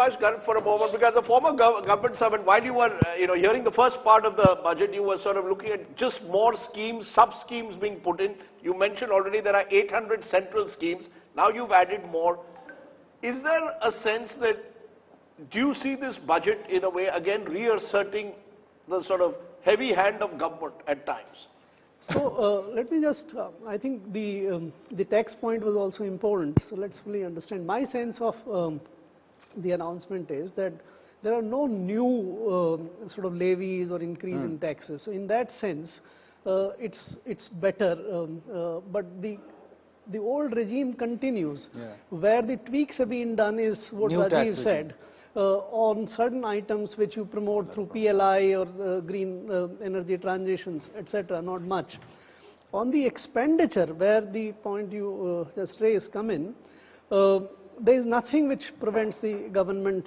Prabhash Garg for a moment, because the former government servant, while you were hearing the first part of the budget, you were sort of looking at just more schemes, sub-schemes being put in. You mentioned already there are 800 central schemes. Now you've added more. Is there a sense that, do you see this budget in a way again reasserting the sort of heavy hand of government at times? So let me just, I think the tax point was also important, so let's fully understand. My sense of the announcement is that there are no new sort of levies or increase in taxes. So in that sense, it's better, but the old regime continues. Yeah. Where the tweaks have been done is what Rajiv said. On certain items which you promote through PLI or green energy transitions, etc., not much. On the expenditure, where the point you just raised come in, there is nothing which prevents the government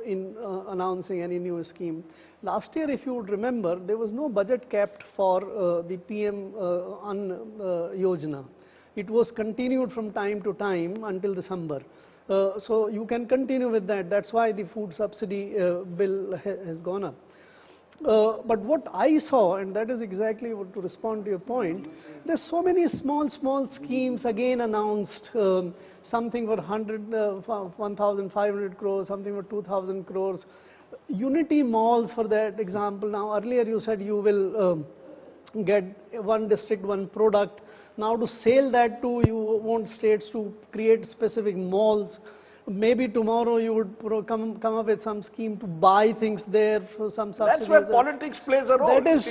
in announcing any new scheme. Last year, if you would remember, there was no budget capped for the PM Yojana. It was continued from time to time until December. So you can continue with that. That's why the food subsidy bill has gone up. But what I saw, and that is exactly what, to respond to your point, there's so many small schemes again announced, something for 1,500 crores, something for 2,000 crores. Unity malls, for that example. Now earlier you said you will get one district, one product. Now to sell that to, you want states to create specific malls. Maybe tomorrow you would come up with some scheme to buy things there for some subsidies. That's where politics plays a role. That is,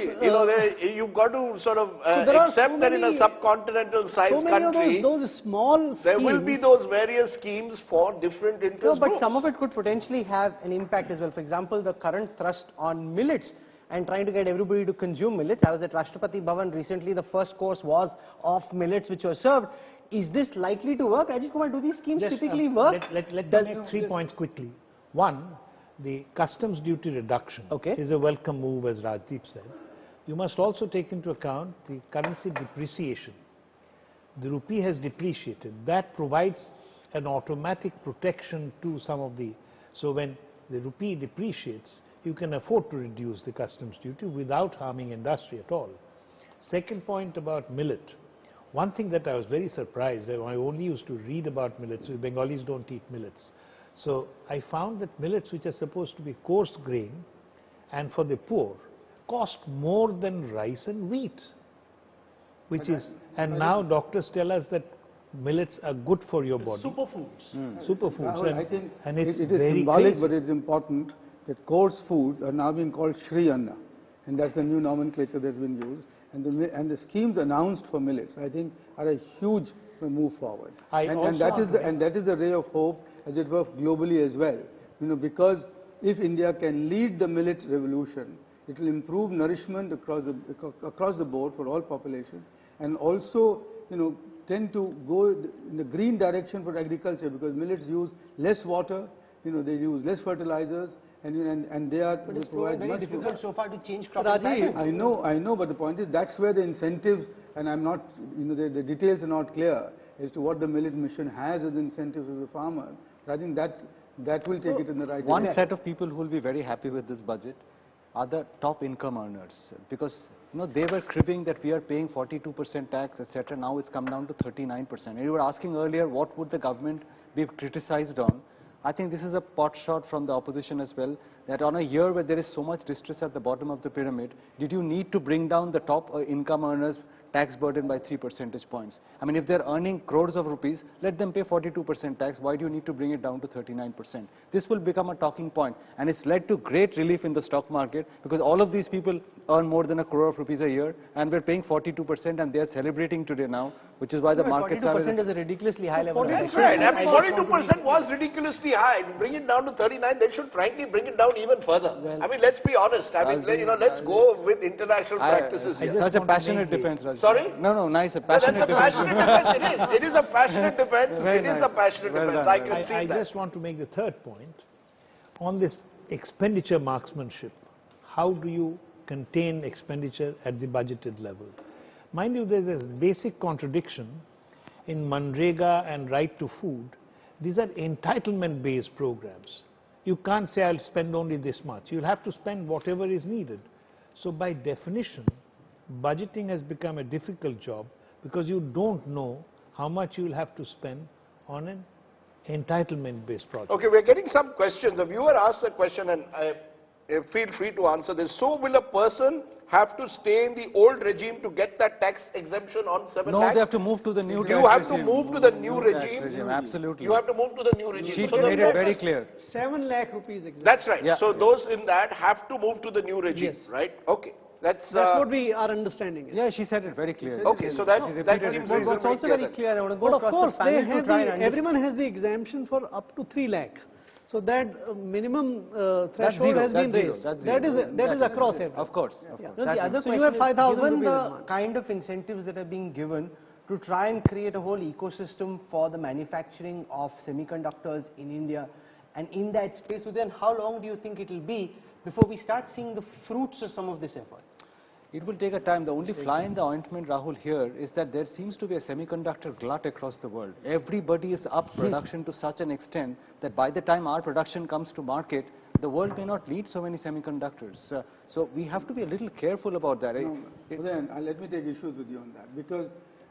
you've got to sort of accept that in a subcontinental sized country, those small schemes, there will be those various schemes for different interest groups. But some of it could potentially have an impact as well. For example, the current thrust on millets and trying to get everybody to consume millets. I was at Rashtrapati Bhavan recently. The first course was of millets which were served. Is this likely to work? Ajit Kumar, do these schemes typically work? Let me make 3 points quickly. One, the customs duty reduction is a welcome move, as Rajdeep said. You must also take into account the currency depreciation. The rupee has depreciated. That provides an automatic protection to some of the... So when the rupee depreciates, you can afford to reduce the customs duty without harming industry at all. Second point about millet. One thing that I was very surprised, I only used to read about millets, Bengalis don't eat millets. So I found that millets, which are supposed to be coarse grain and for the poor, cost more than rice and wheat. Which is, and now doctors tell us that millets are good for your body. Superfoods. Superfoods. I think and it's it is very symbolic, crazy. but it's important that coarse foods are now being called Shri Anna, and that's the new nomenclature that's been used. And the schemes announced for millets, I think, are a huge move forward. And that is the ray of hope, as it were, globally as well. Because if India can lead the millet revolution, it will improve nourishment across the board for all population, and also, tend to go in the green direction for agriculture, because millets use less water, they use less fertilizers, and they provide very much difficult so far to change crop patterns. I know, but the point is that's where the incentives, and I'm not, the details are not clear as to what the millet mission has as incentives for the farmer. But I think that will take it in the right direction. One set of people who will be very happy with this budget are the top income earners, because they were cribbing that we are paying 42% tax, etc. Now it's come down to 39%. And you were asking earlier, what would the government be criticized on? I think this is a pot shot from the opposition as well, that on a year where there is so much distress at the bottom of the pyramid, did you need to bring down the top income earners' tax burden by 3 percentage points? I mean, if they're earning crores of rupees, let them pay 42% tax. Why do you need to bring it down to 39%? This will become a talking point, and it's led to great relief in the stock market, because all of these people earn more than 1 crore of rupees a year, and we're paying 42%, and they're celebrating today now, which is why the markets are... 42% is a ridiculously high level. That's right. And 42% was ridiculously high. Bring it down to 39. They should frankly bring it down even further. Well, I mean, let's be honest. I mean, let's go with international practices here. Such a passionate defense, Raj. Sorry? No, nice. A passionate defense. It is a passionate defense. It is a passionate defense. I can see that. I just want to make the third point. On this expenditure marksmanship, how do you contain expenditure at the budgeted level? Mind you, there's a basic contradiction in Manrega and Right to Food. These are entitlement-based programs. You can't say I'll spend only this much. You'll have to spend whatever is needed. So by definition, budgeting has become a difficult job because you don't know how much you'll have to spend on an entitlement-based project. Okay, we're getting some questions. A viewer asked a question, and feel free to answer this. So will a person have to stay in the old regime to get that tax exemption on 7 lakhs? No, they have to move to the new You have to move to the new regime. Absolutely. You have to move to the new regime. She made it very clear. 7 lakh rupees exemption. That's right. Yeah. So those in that have to move to the new regime, Yes. right? Okay. That's what our understanding is. Yeah, she said it very clearly. okay. So that seems What's reasonably also very clear, I want to go But of across course, the panel to try and understand. everyone has the exemption for up to 3 lakh. So that minimum threshold zero, has been that's zero, raised. that's That zero. is across everyone. Of course. Yeah. No, the other So question you have is, 5,000 given rupees a the month. kind of incentives that are being given to try and create a whole ecosystem for the manufacturing of semiconductors in India, and in that space, then how long do you think it will be before we start seeing the fruits of some of this effort? It will take a time. The only fly in the ointment, Rahul, here is that there seems to be a semiconductor glut across the world. Everybody is up production to such an extent that by the time our production comes to market, the world may not need so many semiconductors. So we have to be a little careful about that. No, then let me take issues with you on that, because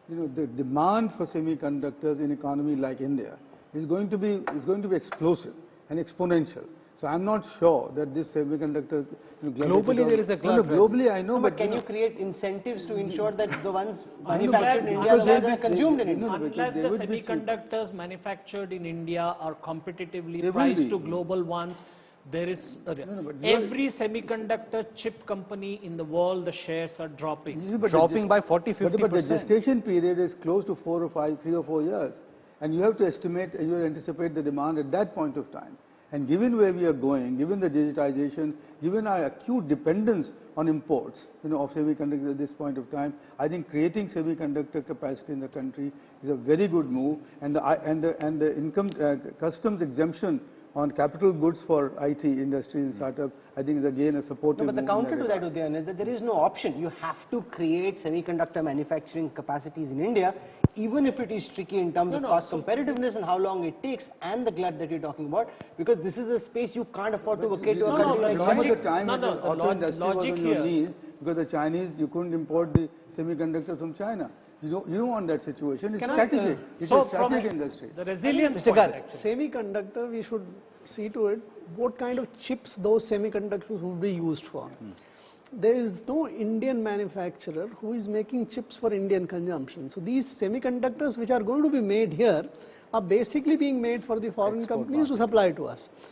the demand for semiconductors in an economy like India is going to be explosive and exponential. So I'm not sure that this semiconductor Globally there is a glut. No, globally I know, No, but can you create incentives to ensure that the ones manufactured in India are the ones that are consumed in India? Unless the semiconductors manufactured in India are competitively They will priced be. to global ones, there is every semiconductor chip company in the world, the shares are dropping. Dropping by 40–50%. But the gestation period is close to 3 or 4 years, and you have to anticipate the demand at that point of time. And given where we are going, given the digitization, given our acute dependence on imports, of semiconductors at this point of time, I think creating semiconductor capacity in the country is a very good move. And the income customs exemption on capital goods for IT industry and startup, I think is again a supportive No, but the move in counter to that, regard. Udayan, is that there is no option. You have to create semiconductor manufacturing capacities in India, even if it is tricky in terms of cost competitiveness and how long it takes, and the glut that you're talking about, because this is a space you can't afford to vacate to a country like Some of China. the time when the auto industry was on your knees, because the Chinese, you couldn't import the semiconductors from China. You don't want that situation. It's strategic. It's a strategic industry. The resilience Mr. point, Garg, actually. semiconductor, we should see to it what kind of chips those semiconductors would be used for. There is no Indian manufacturer who is making chips for Indian consumption. So these semiconductors which are going to be made here are basically being made for the foreign companies to supply to us.